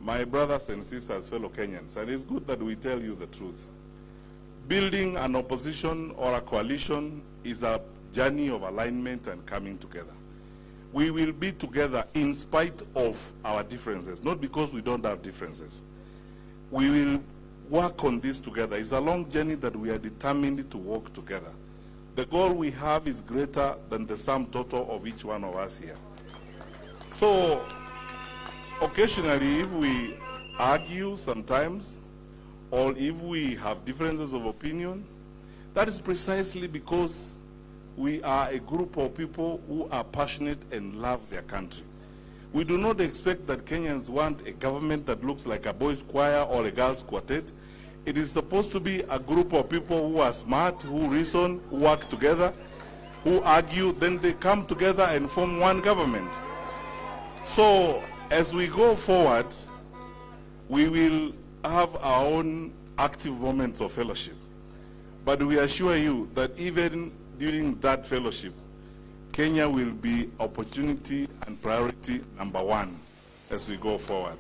my brothers and sisters, fellow Kenyans, and it's good that we tell you the truth. Building an opposition or a coalition is a journey of alignment and coming together. We will be together in spite of our differences, not because we don't have differences. We will work on this together. It's a long journey that we are determined to work together. The goal we have is greater than the sum total of each one of us here. So, occasionally, if we argue sometimes, or if we have differences of opinion, that is precisely because we are a group of people who are passionate and love their country. We do not expect that Kenyans want a government that looks like a boys' choir or a girls' quartet. It is supposed to be a group of people who are smart, who reason, who work together, who argue, then they come together and form one government. So, as we go forward, we will have our own active moments of fellowship. But we assure you that even during that fellowship, Kenya will be opportunity and priority number one as we go forward.